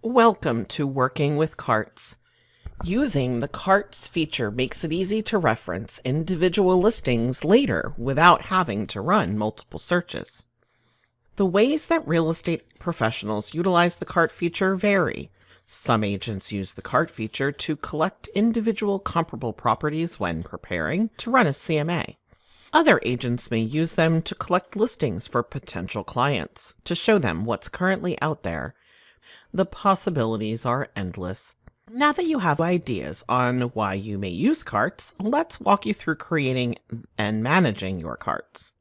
Welcome to Working with Carts. Using the Carts feature makes it easy to reference individual listings later without having to run multiple searches. The ways that real estate professionals utilize the Cart feature vary. Some agents use the Cart feature to collect individual comparable properties when preparing to run a CMA. Other agents may use them to collect listings for potential clients, to show them what's currently out there. The possibilities are endless. Now that you have ideas on why you may use carts, let's walk you through creating and managing your carts.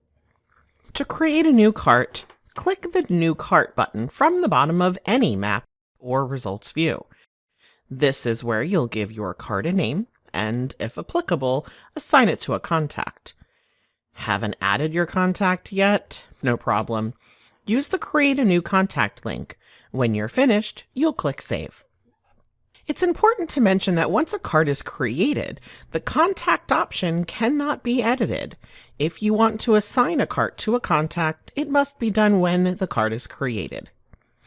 To create a new cart, click the New Cart button from the bottom of any map or results view. This is where you'll give your cart a name and, if applicable, assign it to a contact. Haven't added your contact yet? No problem. Use the Create a New Contact link. When you're finished, you'll click Save. It's important to mention that once a cart is created, the contact option cannot be edited. If you want to assign a cart to a contact, it must be done when the cart is created.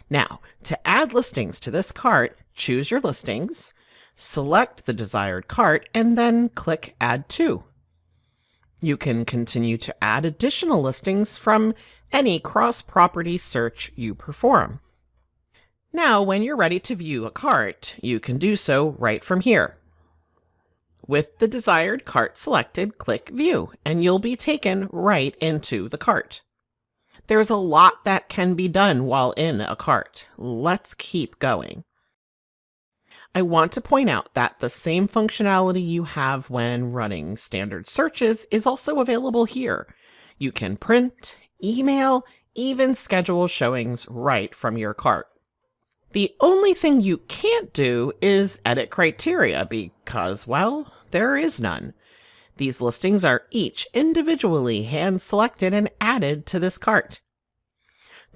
Now, to add listings to this cart, choose your listings, select the desired cart, and then click Add To. You can continue to add additional listings from any cross-property search you perform. Now, when you're ready to view a cart, you can do so right from here. With the desired cart selected, click View, and you'll be taken right into the cart. There's a lot that can be done while in a cart. Let's keep going. I want to point out that the same functionality you have when running standard searches is also available here. You can print, email, even schedule showings right from your cart. The only thing you can't do is edit criteria because, well, there is none. These listings are each individually hand-selected and added to this cart.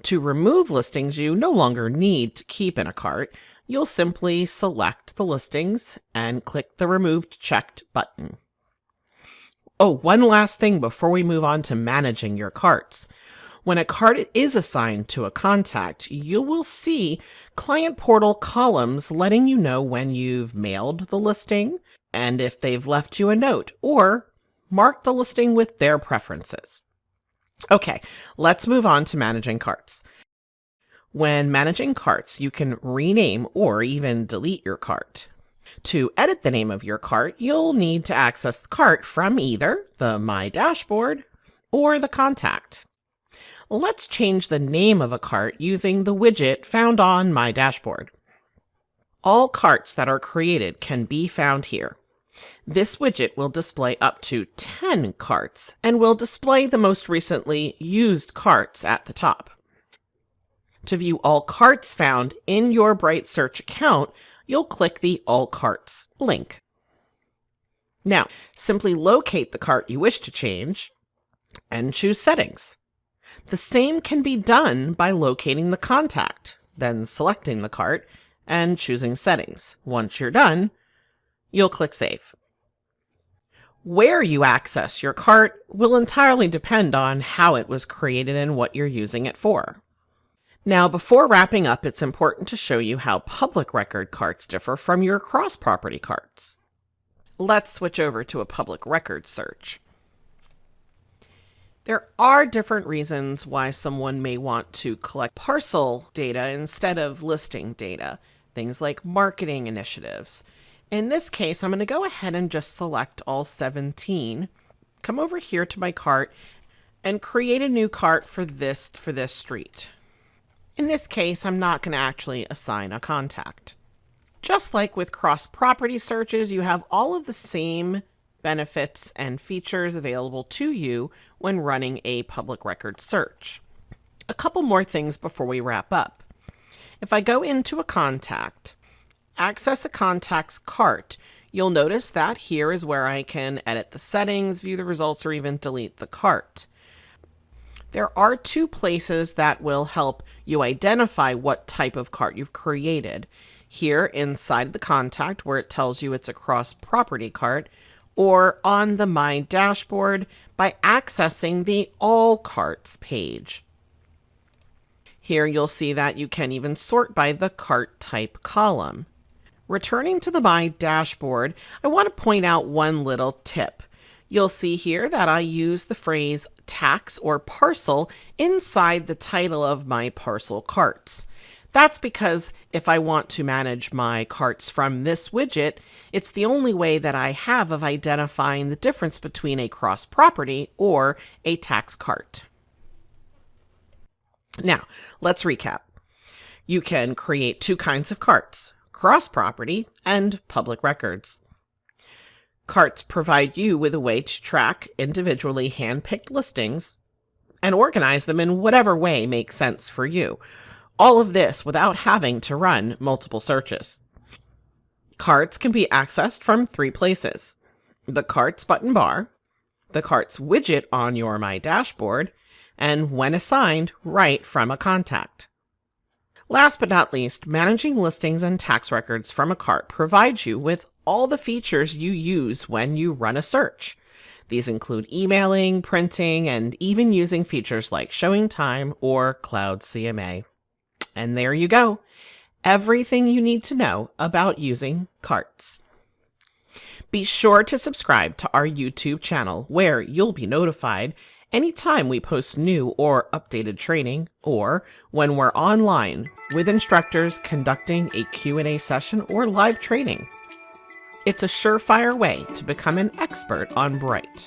To remove listings you no longer need to keep in a cart, you'll simply select the listings and click the Removed Checked button. Oh, one last thing before we move on to managing your carts. When a cart is assigned to a contact, you will see Client Portal columns letting you know when you've mailed the listing and if they've left you a note, or mark the listing with their preferences. Okay, let's move on to managing carts. When managing carts, you can rename or even delete your cart. To edit the name of your cart, you'll need to access the cart from either the My Dashboard or the Contact. Let's change the name of a cart using the widget found on My Dashboard. All carts that are created can be found here. This widget will display up to 10 carts and will display the most recently used carts at the top. To view all carts found in your Bright Search account, you'll click the All Carts link. Now, simply locate the cart you wish to change and choose Settings. The same can be done by locating the contact, then selecting the cart and choosing Settings. Once you're done, you'll click Save. Where you access your cart will entirely depend on how it was created and what you're using it for. Now, before wrapping up, it's important to show you how public record carts differ from your cross-property carts. Let's switch over to a public record search. There are different reasons why someone may want to collect parcel data instead of listing data, things like marketing initiatives. In this case, I'm going to go ahead and just select all 17, come over here to my cart, and create a new cart for this street. In this case, I'm not going to actually assign a contact. Just like with cross-property searches, you have all of the same benefits and features available to you when running a public record search. A couple more things before we wrap up. If I go into a contact, access a contact's cart, you'll notice that here is where I can edit the settings, view the results, or even delete the cart. There are two places that will help you identify what type of cart you've created. Here inside the contact where it tells you it's a cross-property cart, or on the My Dashboard by accessing the All Carts page. Here you'll see that you can even sort by the cart type column. Returning to the My Dashboard, I want to point out one little tip. You'll see here that I use the phrase tax or parcel inside the title of my parcel carts. That's because if I want to manage my carts from this widget, it's the only way that I have of identifying the difference between a cross-property or a tax cart. Now, let's recap. You can create two kinds of carts: cross-property and public records. Carts provide you with a way to track individually hand-picked listings and organize them in whatever way makes sense for you. All of this without having to run multiple searches. Carts can be accessed from three places: the Carts button bar, the Carts widget on your My Dashboard, and when assigned, right from a contact. Last but not least, managing listings and tax records from a cart provides you with all the features you use when you run a search. These include emailing, printing, and even using features like showing time or Cloud CMA. And there you go. Everything you need to know about using carts. Be sure to subscribe to our YouTube channel, where you'll be notified anytime we post new or updated training, or when we're online with instructors conducting a Q&A session or live training. It's a surefire way to become an expert on Bright.